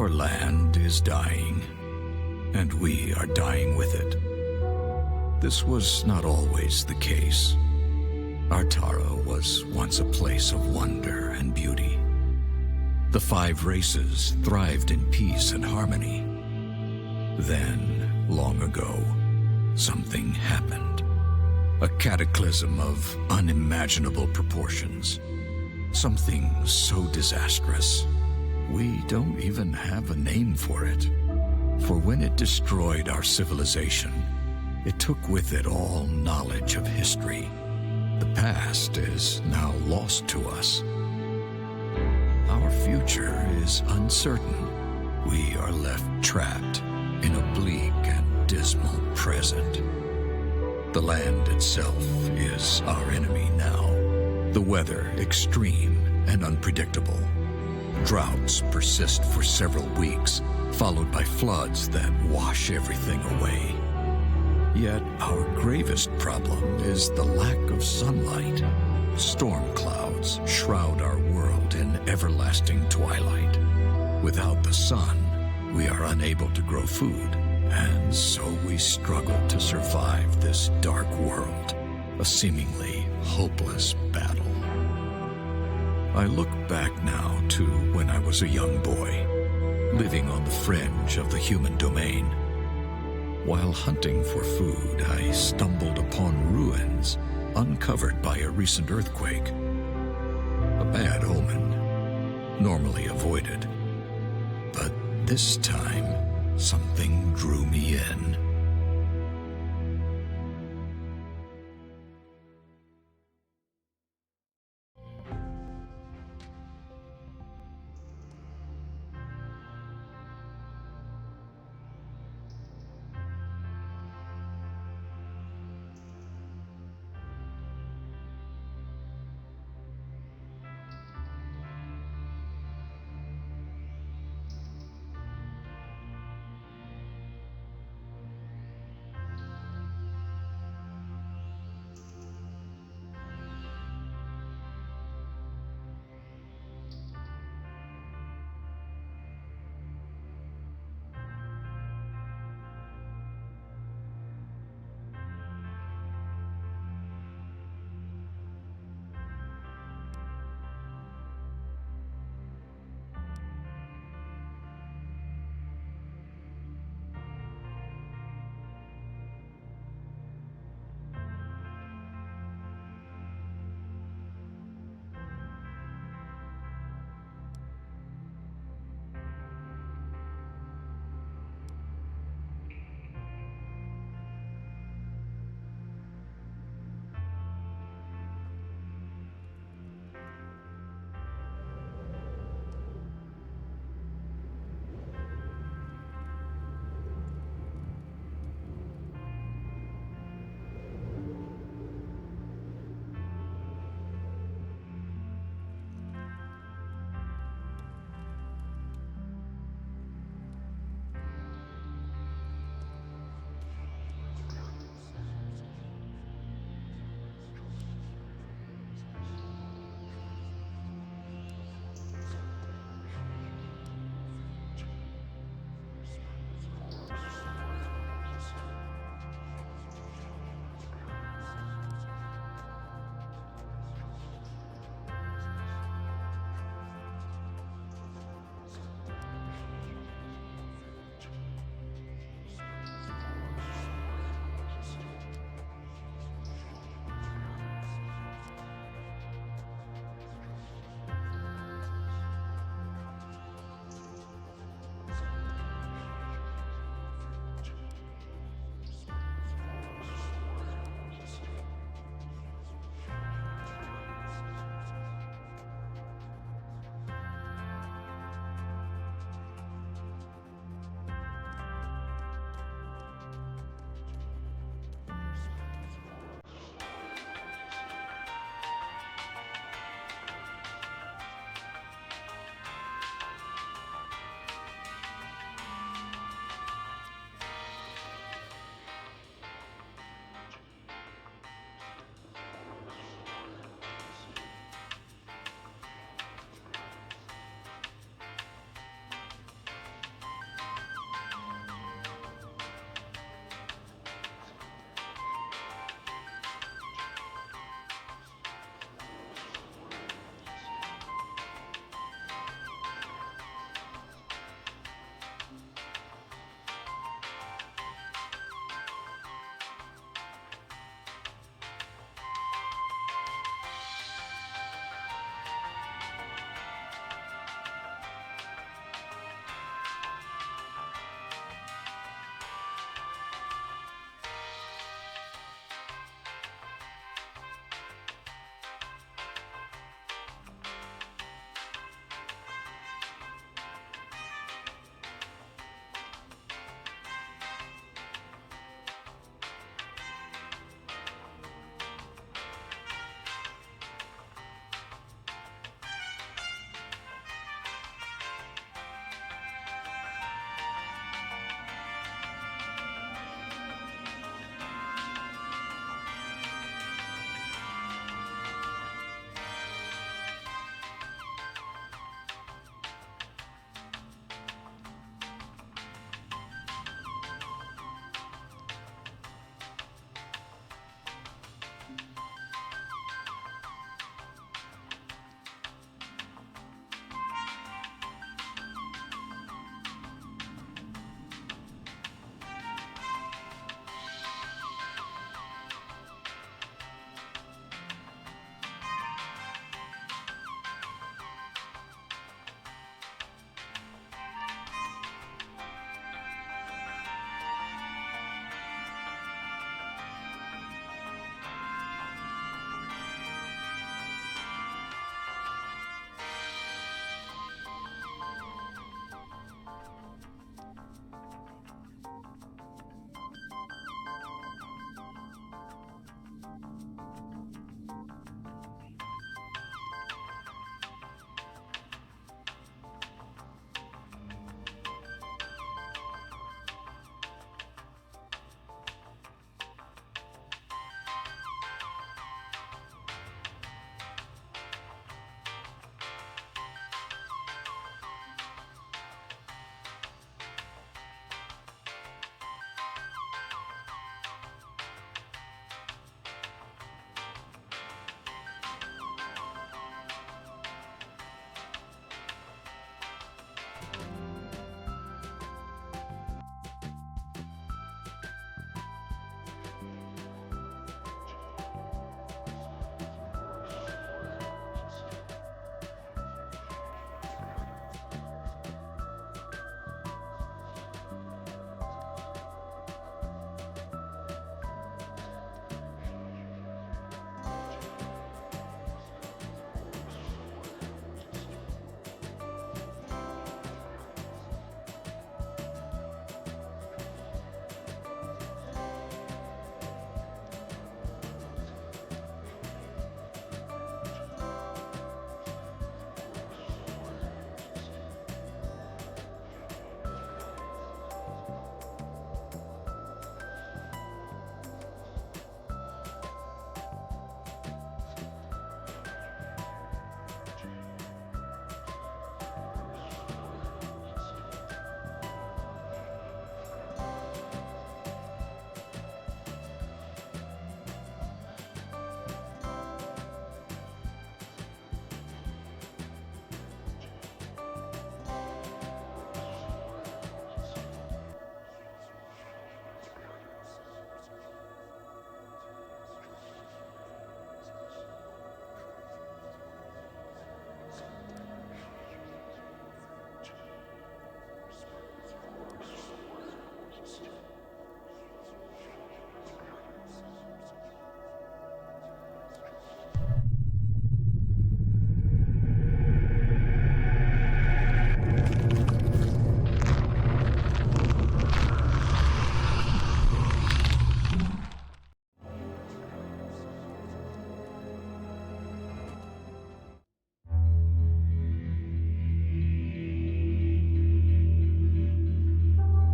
Our land is dying, and we are dying with it. This was not always the case. Artaro was once a place of wonder and beauty. The 5 races thrived in peace and harmony. Then, long ago, something happened. A cataclysm of unimaginable proportions. Something so disastrous, we don't even have a name for it. For when it destroyed our civilization, it took with it all knowledge of history. The past is now lost to us. Our future is uncertain. We are left trapped in a bleak and dismal present. The land itself is our enemy now. The weather extreme and unpredictable. Droughts persist for several weeks, followed by floods that wash everything away. Yet our gravest problem is the lack of sunlight. Storm clouds shroud our world in everlasting twilight. Without the sun, we are unable to grow food, and so we struggle to survive this dark world, a seemingly hopeless battle. I look back now to when I was a young boy, living on the fringe of the human domain. While hunting for food, I stumbled upon ruins uncovered by a recent earthquake. A bad omen, normally avoided. But this time, something drew me in.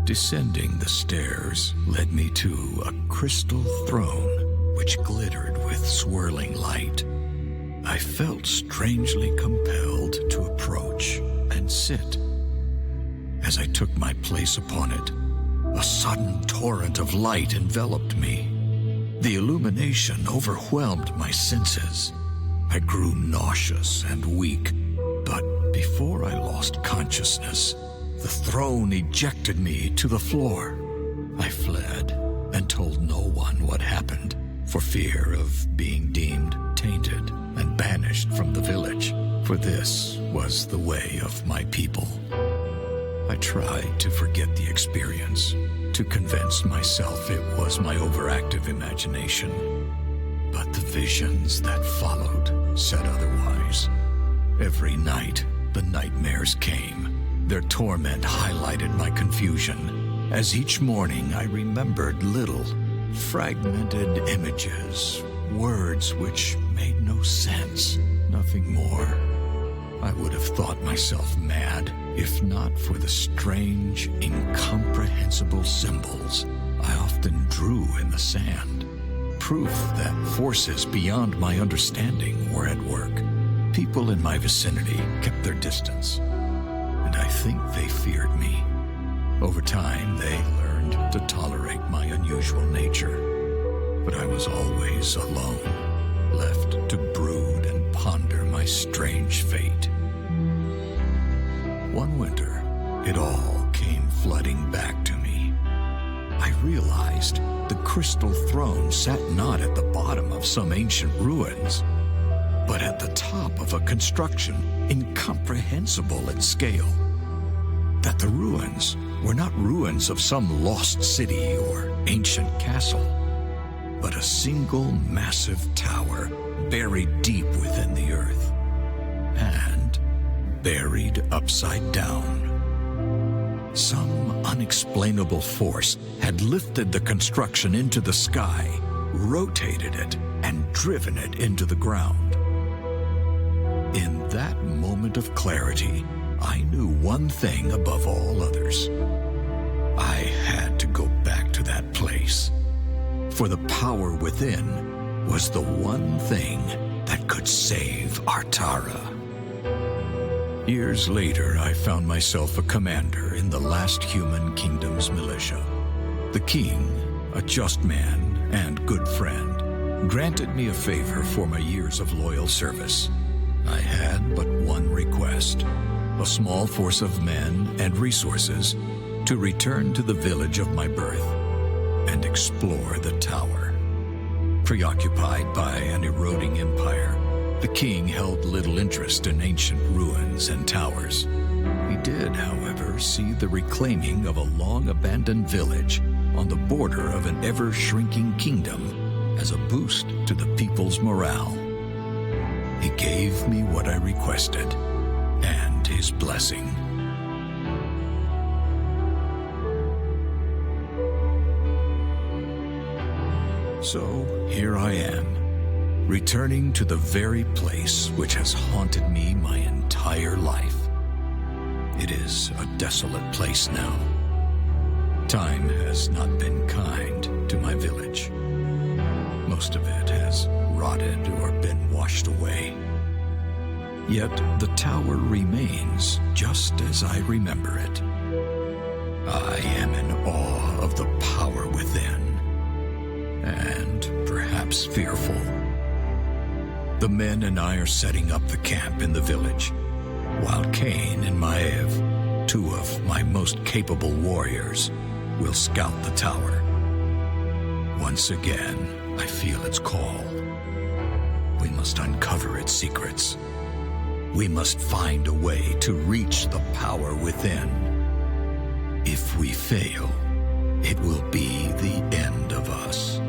Descending the stairs led me to a crystal throne which glittered with swirling light. I felt strangely compelled to approach and sit. As I took my place upon it, a sudden torrent of light enveloped me. The illumination overwhelmed my senses. I grew nauseous and weak, but before I lost consciousness, the throne ejected me to the floor. I fled and told no one what happened, for fear of being deemed tainted and banished from the village, for this was the way of my people. I tried to forget the experience, to convince myself it was my overactive imagination. But the visions that followed said otherwise. Every night, the nightmares came. Their torment highlighted my confusion, as each morning I remembered little, fragmented images, words which made no sense, nothing more. I would have thought myself mad if not for the strange, incomprehensible symbols I often drew in the sand. Proof that forces beyond my understanding were at work. People in my vicinity kept their distance, and I think they feared me. Over time, they learned to tolerate my unusual nature, but I was always alone, left to brood and ponder my strange fate. One winter, it all came flooding back to me. I realized the crystal throne sat not at the bottom of some ancient ruins, but at the top of a construction incomprehensible in scale. That the ruins were not ruins of some lost city or ancient castle, but a single massive tower buried deep within the earth, and buried upside down. Some unexplainable force had lifted the construction into the sky, rotated it, and driven it into the ground. In that moment of clarity, I knew one thing above all others. I had to go back to that place, for the power within was the one thing that could save Artara. Years later, I found myself a commander in the last human kingdom's militia. The king, a just man and good friend, granted me a favor for my years of loyal service. I had but one request: a small force of men and resources to return to the village of my birth and explore the tower. Preoccupied by an eroding empire, the king held little interest in ancient ruins and towers. He did, however, see the reclaiming of a long-abandoned village on the border of an ever-shrinking kingdom as a boost to the people's morale. He gave me what I requested, and his blessing. So here I am, returning to the very place which has haunted me my entire life. It is a desolate place now. Time has not been kind to my village. Most of it has rotted or been washed away. Yet the tower remains just as I remember it. I am in awe of the power within, and perhaps fearful. The men and I are setting up the camp in the village, while Cain and Maev, two of my most capable warriors, will scout the tower. Once again, I feel its call. We must uncover its secrets. We must find a way to reach the power within. If we fail, it will be the end of us.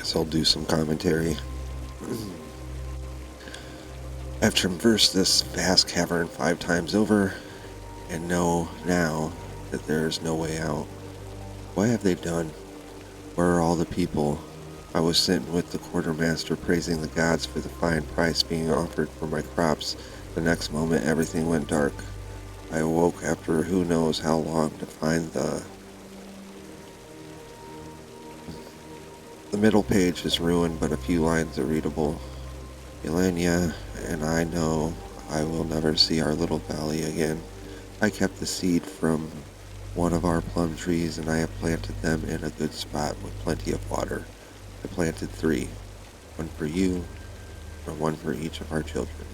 Guess I'll do some commentary. I've traversed this vast cavern 5 times over, and know now that there is no way out. What have they done? Where are all the people? I was sitting with the quartermaster praising the gods for the fine price being offered for my crops. The next moment, everything went dark. I awoke after who knows how long to find the middle page is ruined, but a few lines are readable. Elenia and I know I will never see our little valley again. I kept the seed from one of our plum trees, and I have planted them in a good spot with plenty of water. I planted 3, one for you, and one for each of our children.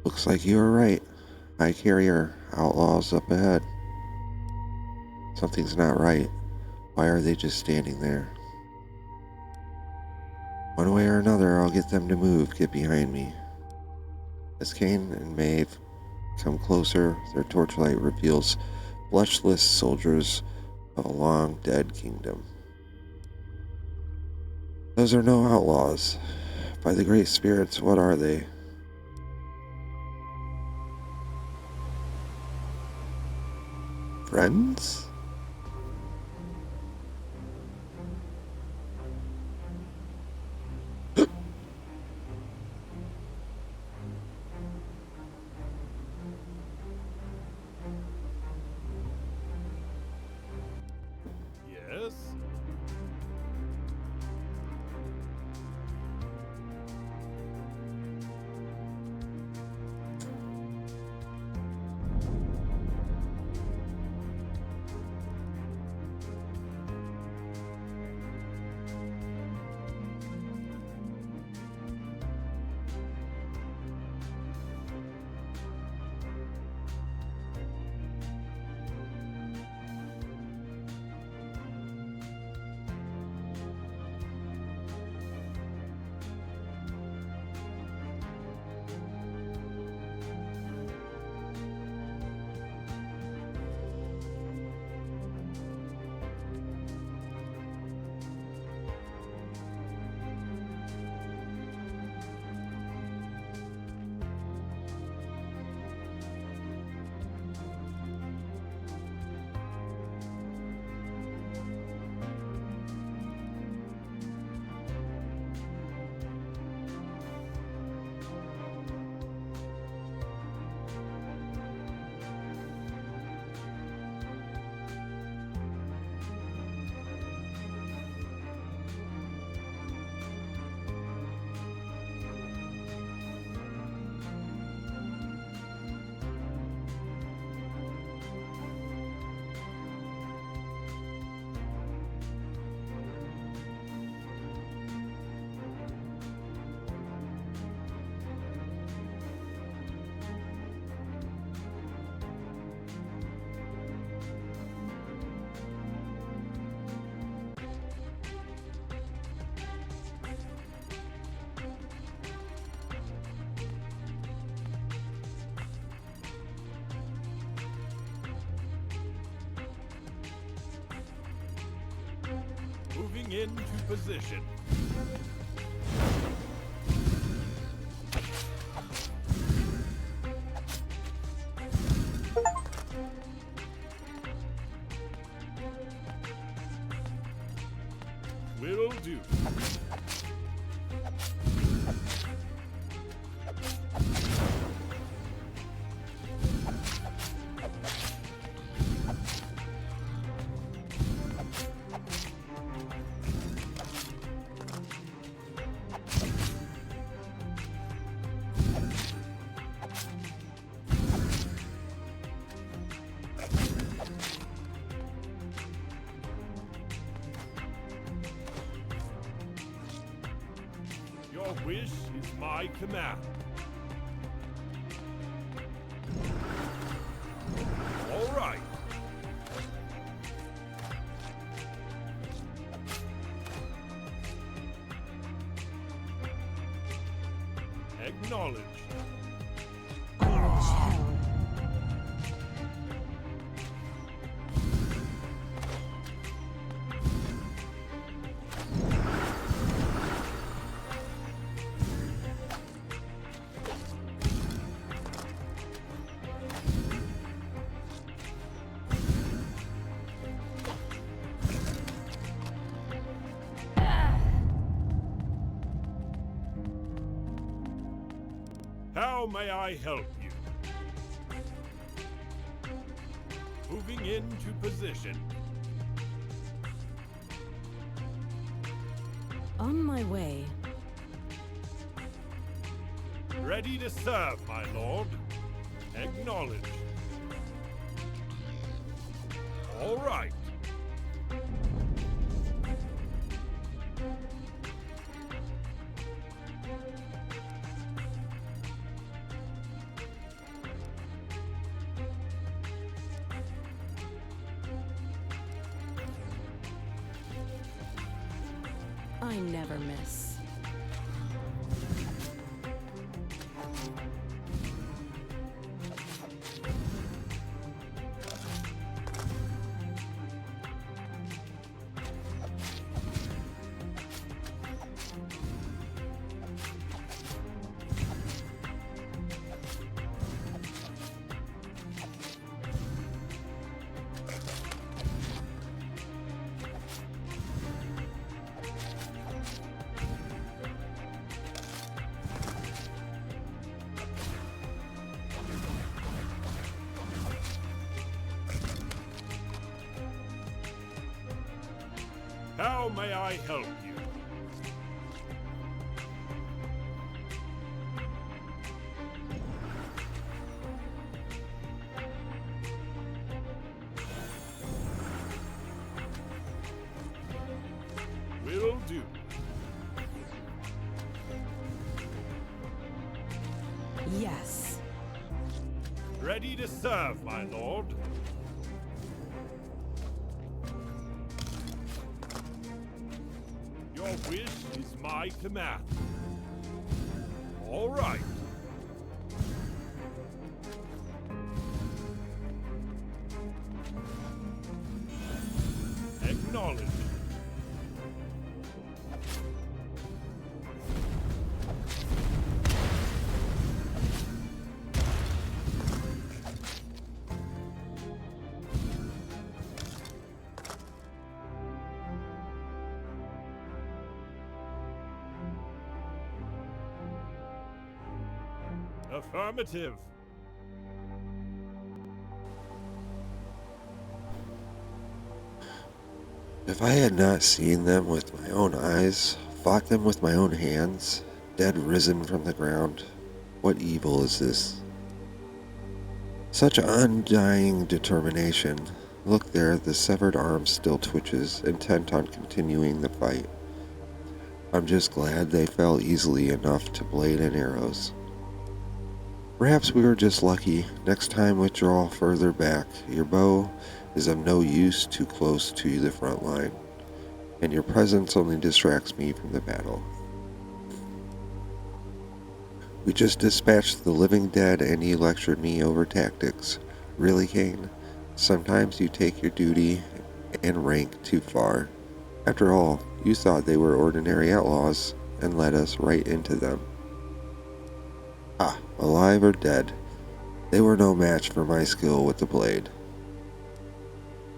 Looks like you were right. High carrier, outlaws up ahead. Something's not right. Why are they just standing there? One way or another, I'll get them to move. Get behind me. As Kane and Maeve come closer, their torchlight reveals blushless soldiers of a long-dead kingdom. Those are no outlaws. By the great spirits, what are they? Friends? Yes? Moving into position. Will do. Your wish is my command. All right. Acknowledged. Unleash hell. How may I help you? Moving into position. On my way. Ready to serve, my lord. Acknowledged. All right. I never miss. How may I help you? Will do. Yes. Ready to serve, my lord. Your wish is my command. All right. Acknowledged. Affirmative. If I had not seen them with my own eyes, fought them with my own hands, dead risen from the ground, what evil is this? Such undying determination. Look there, the severed arm still twitches, intent on continuing the fight. I'm just glad they fell easily enough to blade and arrows. Perhaps we were just lucky. Next time withdraw further back. Your bow is of no use too close to the front line, and your presence only distracts me from the battle. We just dispatched the living dead and you lectured me over tactics. Really, Kane? Sometimes you take your duty and rank too far. After all, you thought they were ordinary outlaws and led us right into them. Ah, alive or dead, they were no match for my skill with the blade.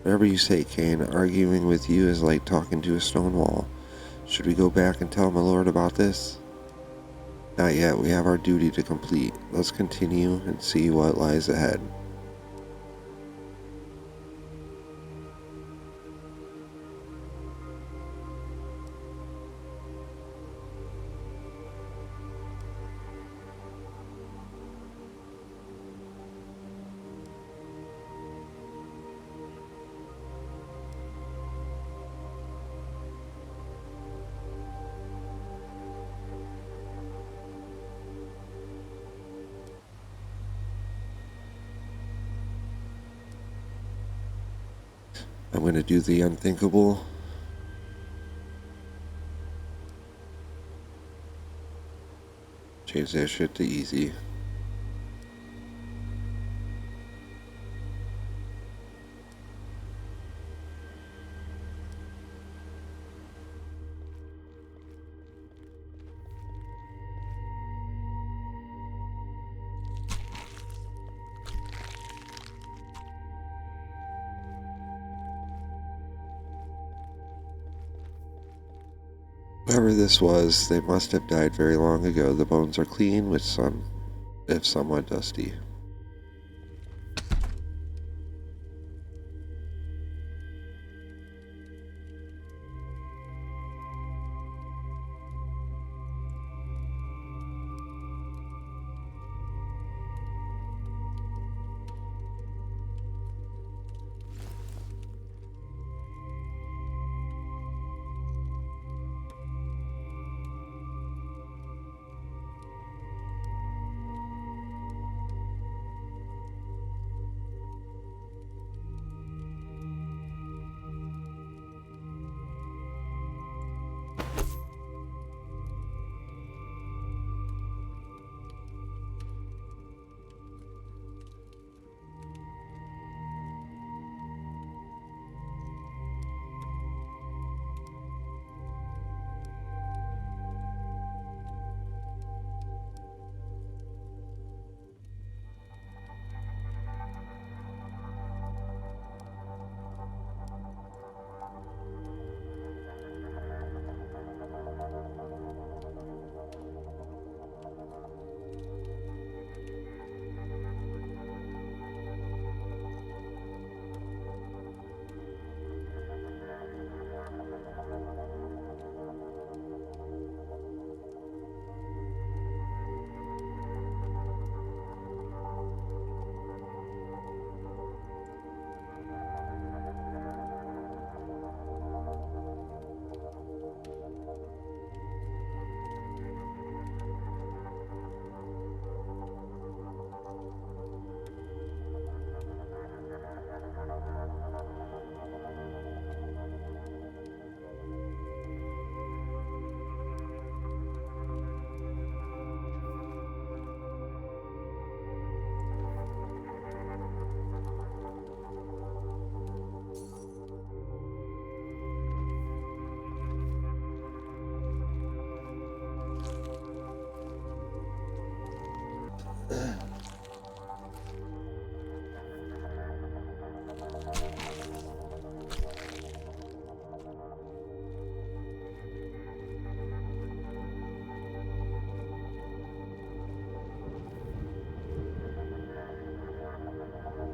Whatever you say, Kane, arguing with you is like talking to a stone wall. Should we go back and tell my lord about this? Not yet, we have our duty to complete. Let's continue and see what lies ahead. I'm going to do the unthinkable. Change that shit to easy. Whoever this was, they must have died very long ago. The bones are clean, with some, if somewhat dusty.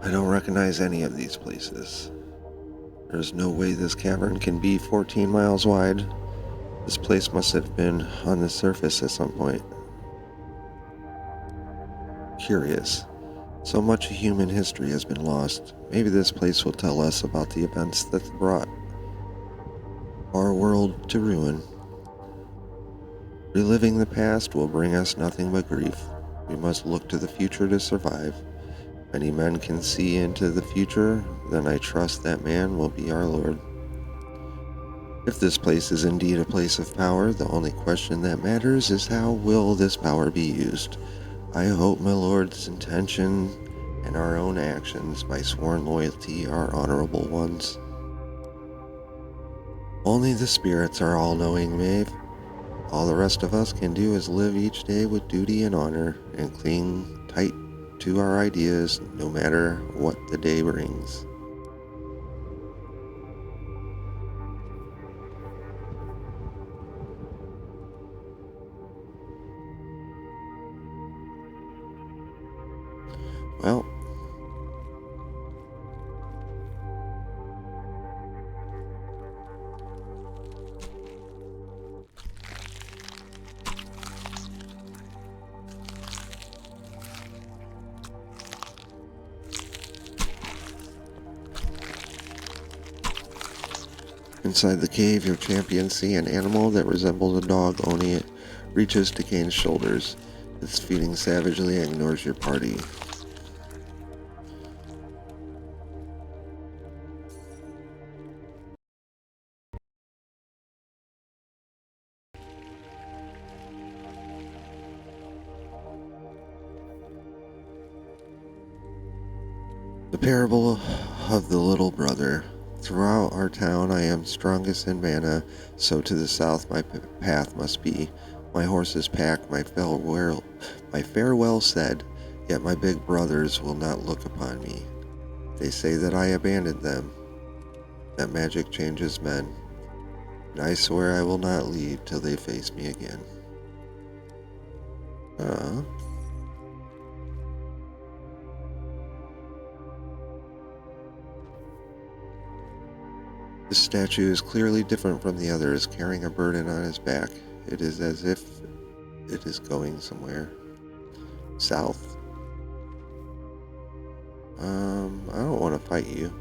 I don't recognize any of these places. There's no way this cavern can be 14 miles wide. This place must have been on the surface at some point. Curious. So much of human history has been lost. Maybe this place will tell us about the events that brought our world to ruin. Reliving the past will bring us nothing but grief. We must look to the future to survive. If any men can see into the future, then I trust that man will be our Lord. If this place is indeed a place of power, the only question that matters is how will this power be used. I hope my Lord's intention and our own actions by sworn loyalty are honorable ones. Only the spirits are all-knowing, Maeve. All the rest of us can do is live each day with duty and honor and cling tight to our ideas no matter what the day brings. Well, inside the cave, your champions see an animal that resembles a dog, only it reaches to Kane's shoulders. It's feeding savagely and ignores your party. The parable of the little brother. Throughout our town I am strongest in mana, so to the south my path must be. My horses packed, my farewell said, yet my big brothers will not look upon me. They say that I abandoned them, that magic changes men, and I swear I will not leave till they face me again. This statue is clearly different from the others, carrying a burden on his back. It is as if it is going somewhere. South. I don't want to fight you.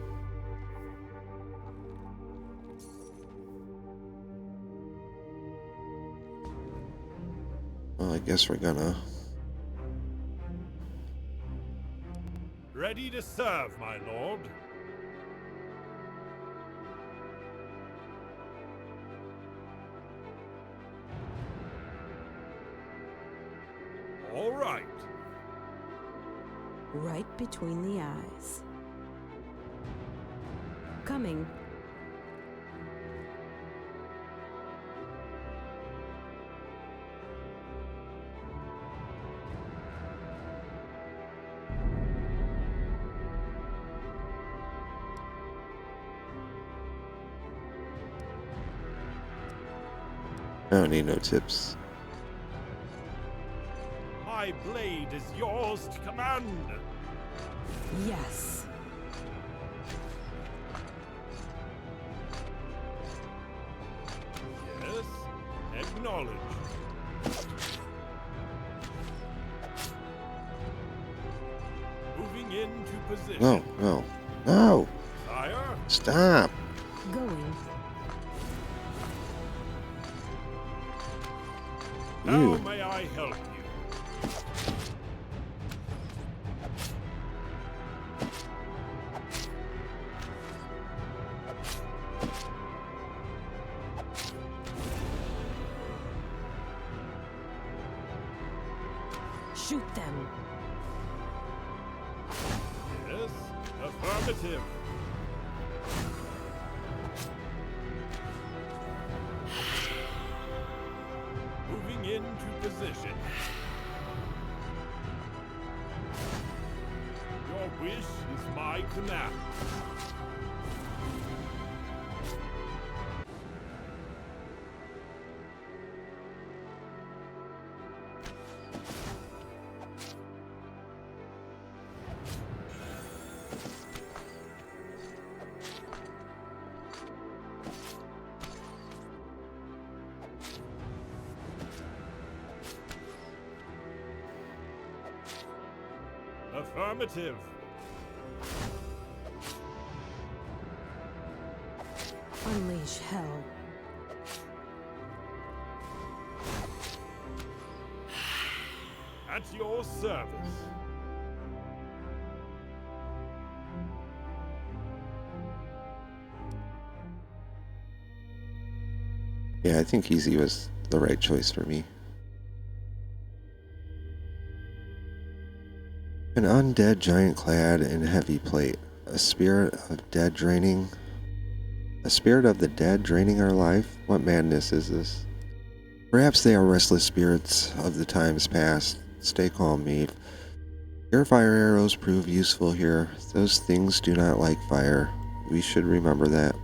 Well, I guess we're gonna. Ready to serve, my lord. All right. Right between the eyes. Coming. I don't need no tips. My blade is yours to command. Yes. Yes, acknowledge. Moving into position. No, no, no! Sire, Stop! Going. how You. may I help you? Shoot them. Yes, affirmative. Moving into position. Your wish is my command. Affirmative. Unleash hell. At your service. Yeah, I think easy was the right choice for me. An undead giant clad in heavy plate. A spirit of the dead draining our life? What madness is this? Perhaps they are restless spirits of the times past. Stay calm, Maeve. Your fire arrows prove useful here. Those things do not like fire. We should remember that.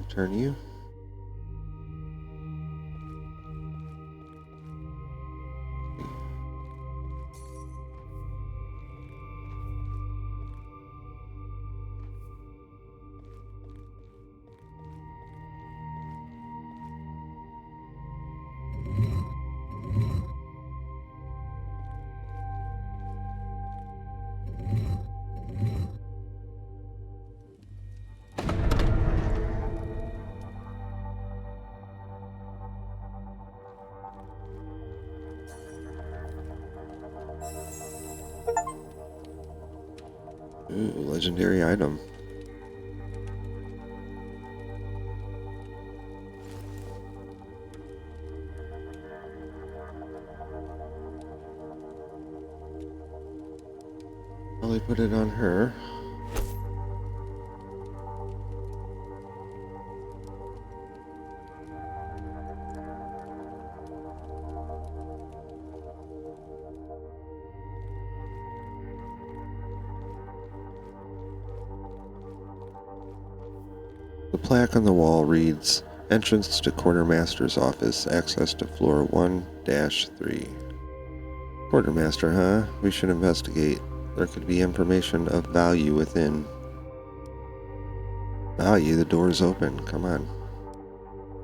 Turn you. Ooh, legendary item. Probably put it on her. The plaque on the wall reads, "Entrance to Quartermaster's office, access to floor 1-3. Quartermaster, huh? We should investigate. There could be information of value within. Value? The door's open. Come on.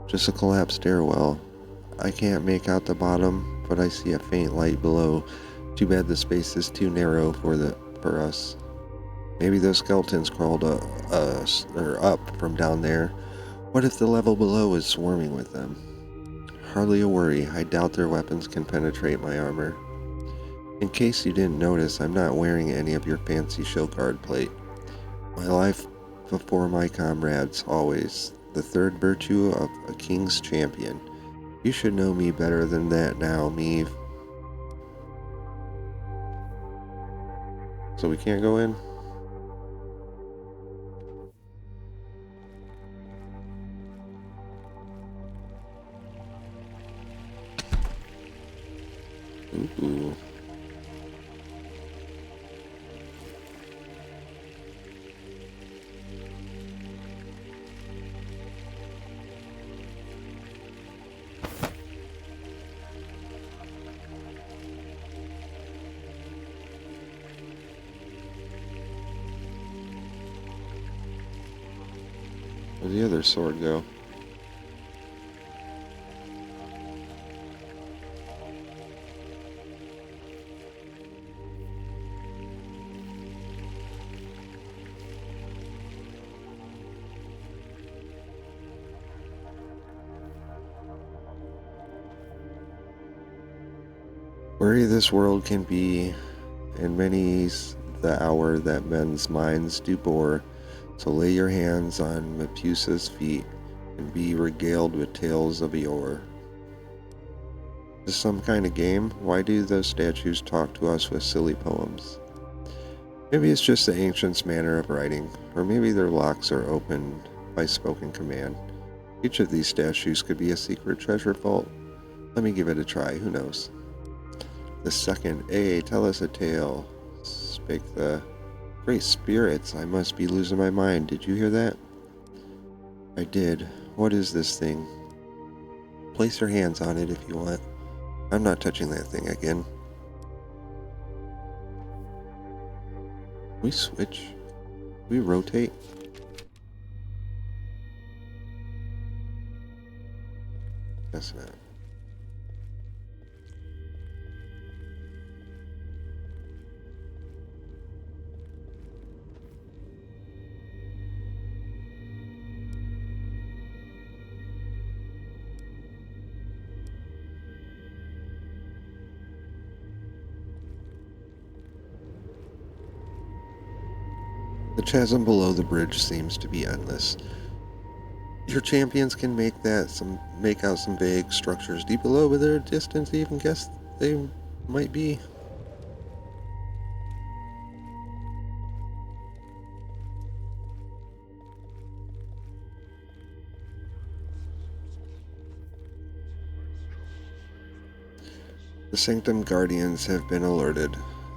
Just a collapsed stairwell. I can't make out the bottom, but I see a faint light below. Too bad the space is too narrow for us. Maybe those skeletons crawled up from down there. What if the level below is swarming with them? Hardly a worry. I doubt their weapons can penetrate my armor. In case you didn't notice, I'm not wearing any of your fancy show guard plate. My life before my comrades, always. The third virtue of a king's champion. You should know me better than that now, Meave." So we can't go in? Ooh. Where'd the other sword go? Weary this world can be, and many's the hour that men's minds do bore. So lay your hands on Mepusa's feet, and be regaled with tales of yore. Is this some kind of game? Why do those statues talk to us with silly poems? Maybe it's just the ancients' manner of writing, or maybe their locks are opened by spoken command. Each of these statues could be a secret treasure vault. Let me give it a try, who knows? The second, tell us a tale, spake the Great spirits, I must be losing my mind. Did you hear that? I did. What is this thing? Place your hands on it if you want. I'm not touching that thing again. We switch? We rotate? Guess not. The chasm below the bridge seems to be endless. Your champions can make out some vague structures deep below, but their distance even guess they might be. The Sanctum Guardians have been alerted.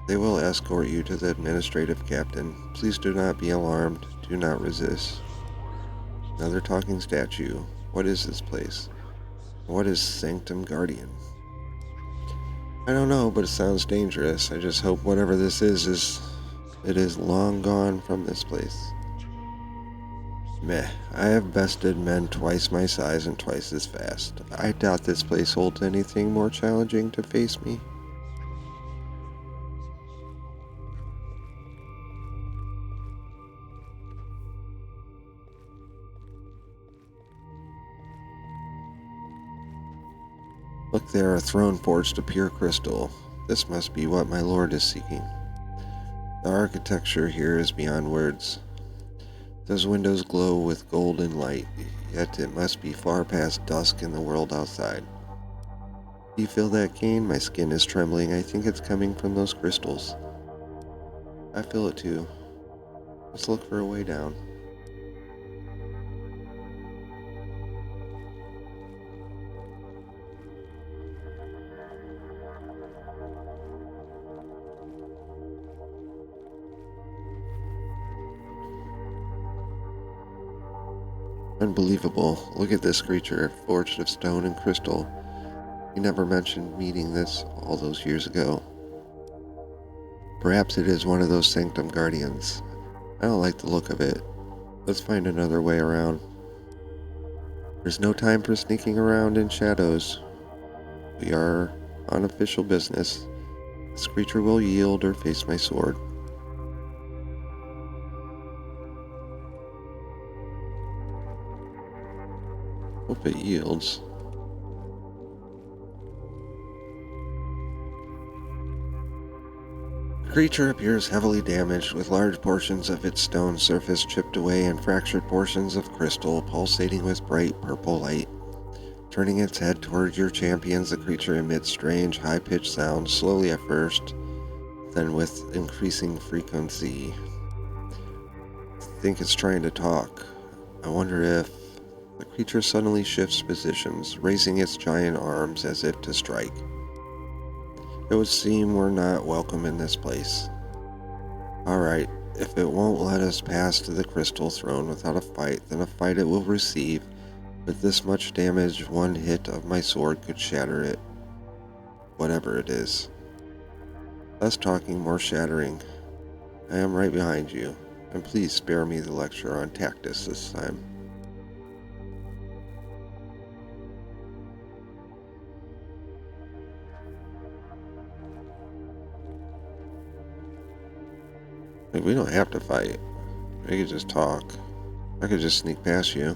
They will escort you to the administrative captain. Please do not be alarmed. Do not resist. Another talking statue. What is this place? What is Sanctum Guardian? I don't know, but it sounds dangerous. I just hope whatever this is long gone from this place. Meh. I have bested men twice my size and twice as fast. I doubt this place holds anything more challenging to face me. Look there, a throne forged of pure crystal. This must be what my lord is seeking. The architecture here is beyond words. Those windows glow with golden light, yet it must be far past dusk in the world outside. Do you feel that, Kane? My skin is trembling. I think it's coming from those crystals. I feel it too. Let's look for a way down. Unbelievable. Look at this creature, forged of stone and crystal. He never mentioned meeting this all those years ago. Perhaps it is one of those Sanctum Guardians. I don't like the look of it. Let's find another way around. There's no time for sneaking around in shadows. We are on official business. This creature will yield or face my sword. Hope it yields. The creature appears heavily damaged, with large portions of its stone surface chipped away and fractured portions of crystal pulsating with bright purple light. Turning its head toward your champions, the creature emits strange, high-pitched sounds, slowly at first, then with increasing frequency. I think it's trying to talk. I wonder if... The creature suddenly shifts positions, raising its giant arms as if to strike. It would seem we're not welcome in this place. Alright, if it won't let us pass to the crystal throne without a fight, then a fight it will receive. With this much damage, one hit of my sword could shatter it. Whatever it is. Less talking, more shattering. I am right behind you, and please spare me the lecture on tactics this time. Like, we don't have to fight. We could just talk. I could just sneak past you.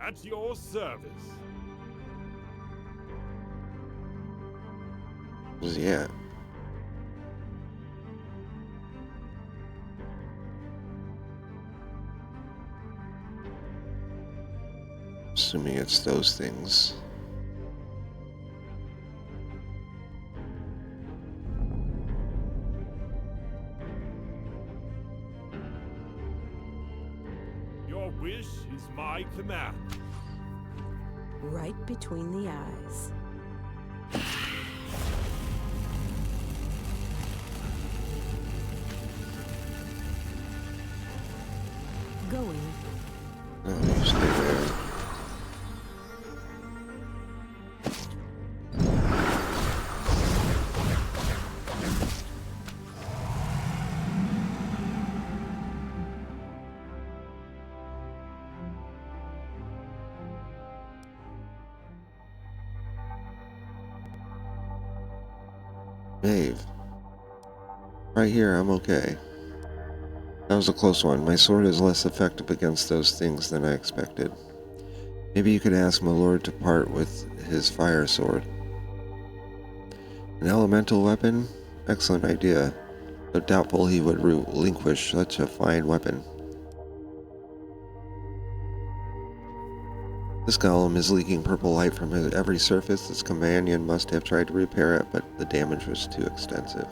At your service. Where's he at? Assuming it's those things. Your wish is my command. Right between the eyes. Going. Oh, you stay there. Dave. Right here, I'm okay. That was a close one. My sword is less effective against those things than I expected. Maybe you could ask my lord to part with his fire sword. An elemental weapon? Excellent idea, though doubtful he would relinquish such a fine weapon. This golem is leaking purple light from every surface. Its companion must have tried to repair it, but the damage was too extensive.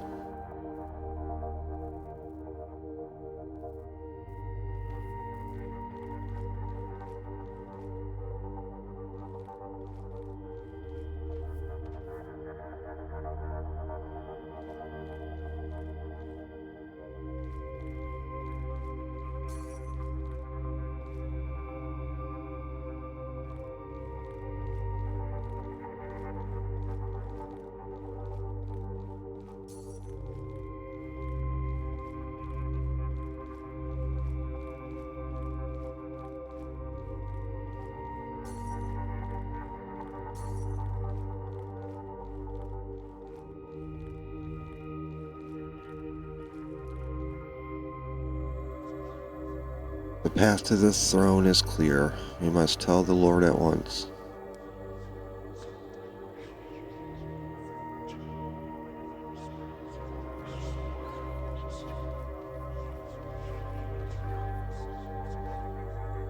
The path to the throne is clear. We must tell the Lord at once.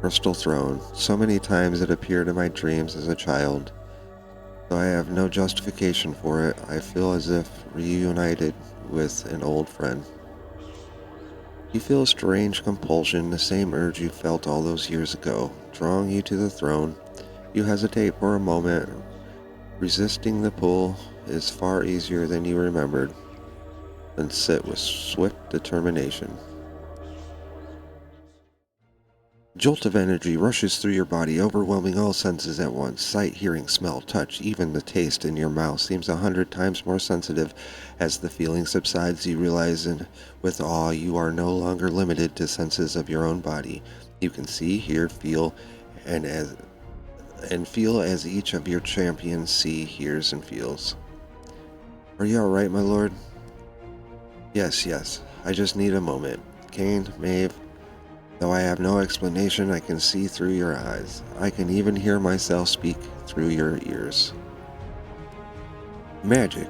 Crystal Throne. So many times it appeared in my dreams as a child. Though I have no justification for it, I feel as if reunited with an old friend. You feel a strange compulsion, the same urge you felt all those years ago, drawing you to the throne. You hesitate for a moment. Resisting the pull is far easier than you remembered. Then sit with swift determination. A jolt of energy rushes through your body, overwhelming all senses at once. Sight, hearing, smell, touch, even the taste in your mouth seems 100 times more sensitive. As the feeling subsides, you realize with awe you are no longer limited to senses of your own body. You can see, hear, feel, and feel as each of your champions see, hears, and feels. Are you alright, my lord? Yes. I just need a moment. Cain, Maeve. Though I have no explanation, I can see through your eyes. I can even hear myself speak through your ears. Magic.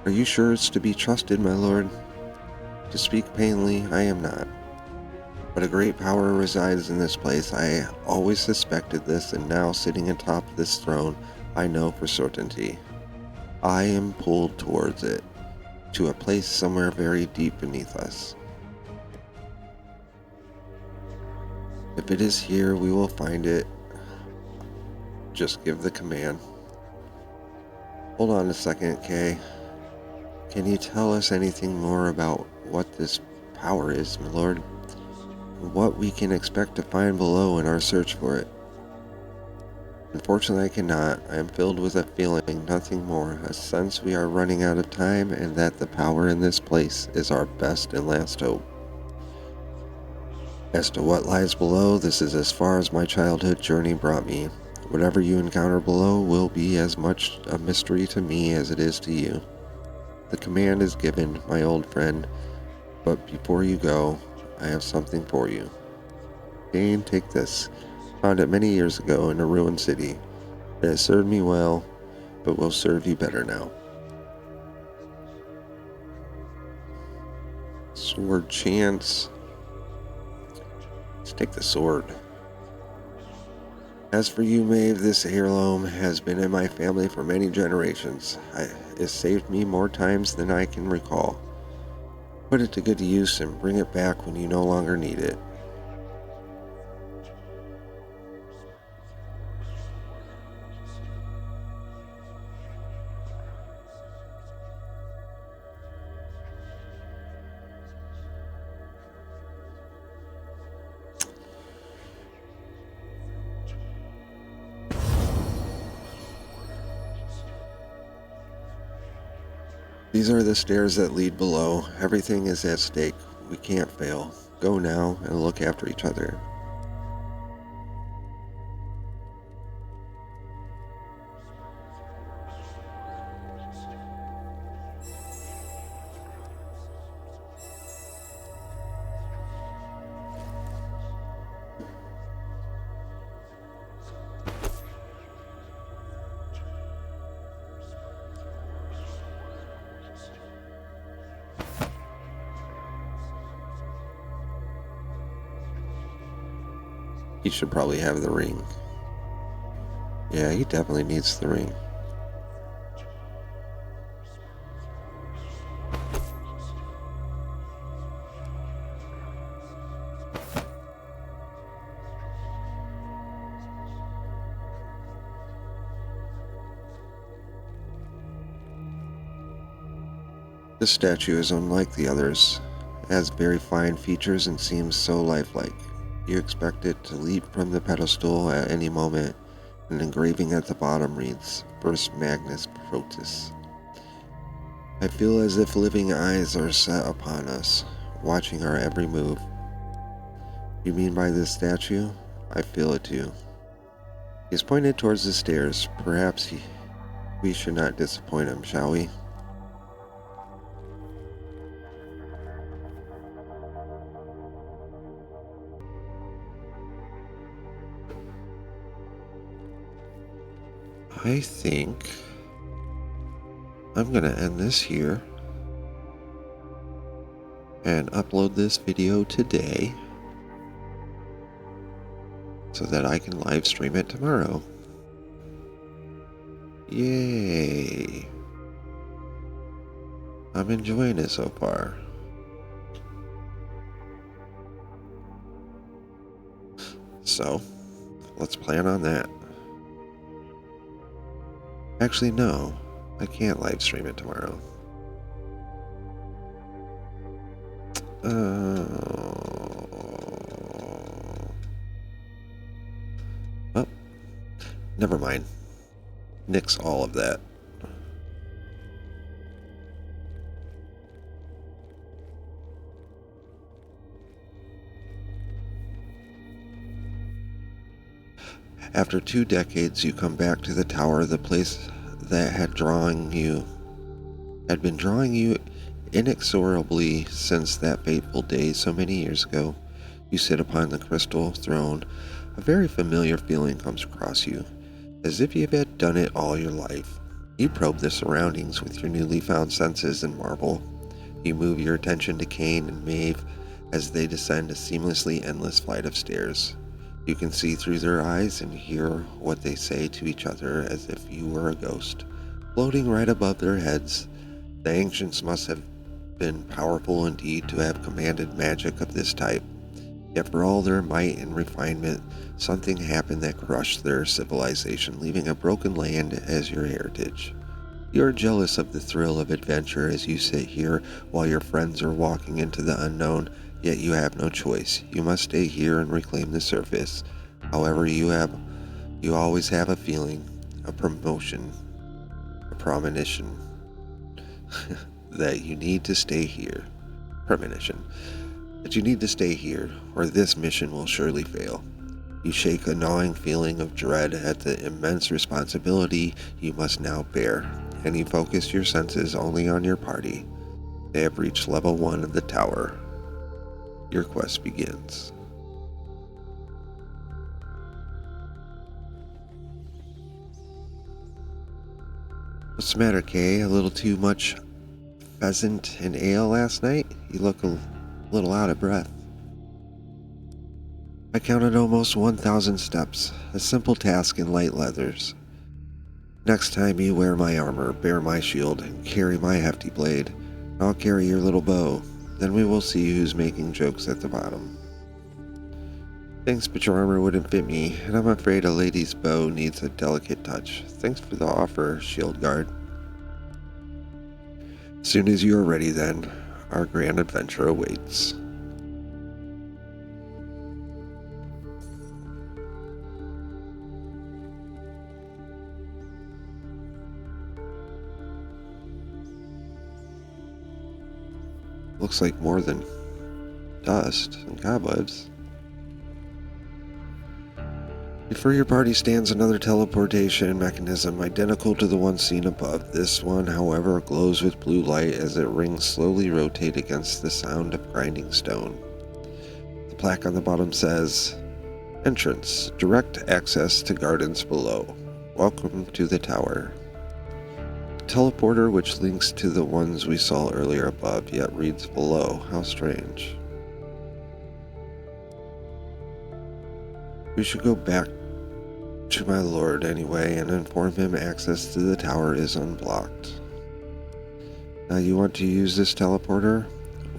Are you sure it's to be trusted, my lord? To speak plainly, I am not. But a great power resides in this place. I always suspected this, and now sitting atop this throne, I know for certainty. I am pulled towards it, to a place somewhere very deep beneath us. If it is here, we will find it. Just give the command. Hold on a second, Kay. Can you tell us anything more about what this power is, my lord? What we can expect to find below in our search for it? Unfortunately, I cannot. I am filled with a feeling, nothing more, a sense we are running out of time and that the power in this place is our best and last hope. As to what lies below, this is as far as my childhood journey brought me. Whatever you encounter below will be as much a mystery to me as it is to you. The command is given, my old friend, but before you go, I have something for you. Dane, take this. Found it many years ago in a ruined city. It has served me well, but will serve you better now. Sword chance. Let's take the sword. As for you, Maeve, this heirloom has been in my family for many generations. It saved me more times than I can recall. Put it to good use and bring it back when you no longer need it. These are the stairs that lead below. Everything is at stake. We can't fail. Go now and look after each other. He should probably have the ring. Yeah, he definitely needs the ring. This statue is unlike the others. It has very fine features and seems so lifelike. You expect it to leap from the pedestal at any moment. An engraving at the bottom reads, First Magnus Protus. I feel as if living eyes are set upon us, watching our every move. You mean by this statue? I feel it too. He is pointed towards the stairs. Perhaps we should not disappoint him, shall we? I think I'm going to end this here and upload this video today so that I can live stream it tomorrow. Yay! I'm enjoying it so far. So, let's plan on that. Actually, no. I can't live stream it tomorrow. Oh, never mind. Nix all of that. After 2 decades, you come back to the tower, the place that had been drawing you inexorably since that fateful day so many years ago. You sit upon the crystal throne. A very familiar feeling comes across you, as if you had done it all your life. You probe the surroundings with your newly found senses and marvel. You move your attention to Kane and Maeve as they descend a seamlessly endless flight of stairs. You can see through their eyes and hear what they say to each other as if you were a ghost. Floating right above their heads, the ancients must have been powerful indeed to have commanded magic of this type. Yet for all their might and refinement, something happened that crushed their civilization, leaving a broken land as your heritage. You are jealous of the thrill of adventure as you sit here while your friends are walking into the unknown, yet you have no choice. You must stay here and reclaim the surface. However, you always have a feeling, a premonition, that you need to stay here. Premonition. That you need to stay here, or this mission will surely fail. You shake a gnawing feeling of dread at the immense responsibility you must now bear, and you focus your senses only on your party. They have reached level 1 of the tower. Your quest begins. What's the matter, Kay? A little too much pheasant and ale last night? You look a little out of breath. I counted almost 1,000 steps, a simple task in light leathers. Next time you wear my armor, bear my shield, and carry my hefty blade, I'll carry your little bow. Then we will see who's making jokes at the bottom. Thanks, but your armor wouldn't fit me, and I'm afraid a lady's bow needs a delicate touch. Thanks for the offer, shield guard. Soon as you are ready, then, our grand adventure awaits. Looks like more than dust and cobwebs. Before your party stands another teleportation mechanism identical to the one seen above. This one, however, glows with blue light as its rings slowly rotate against the sound of grinding stone. The plaque on the bottom says, "Entrance, direct access to gardens below. Welcome to the tower." Teleporter which links to the ones we saw earlier above, yet reads below. How strange. We should go back to my lord anyway and inform him access to the tower is unblocked. Now you want to use this teleporter?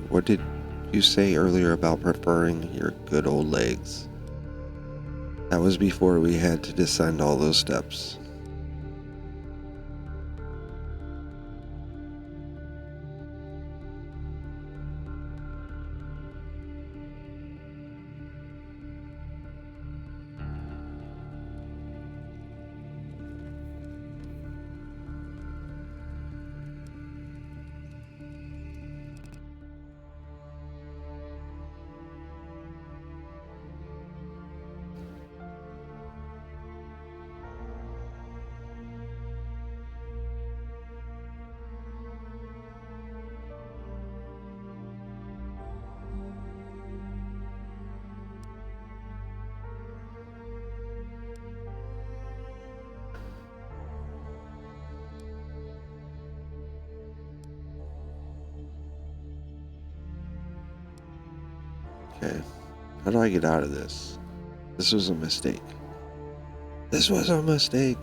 What did you say earlier about preferring your good old legs? That was before we had to descend all those steps. Okay. How do I get out of this? This was a mistake. This was a mistake.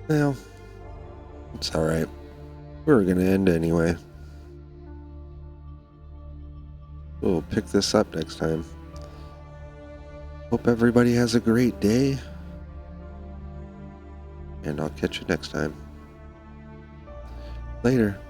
Well, it's alright. We were gonna end anyway. We'll pick this up next time. Hope everybody has a great day. And I'll catch you next time. Later.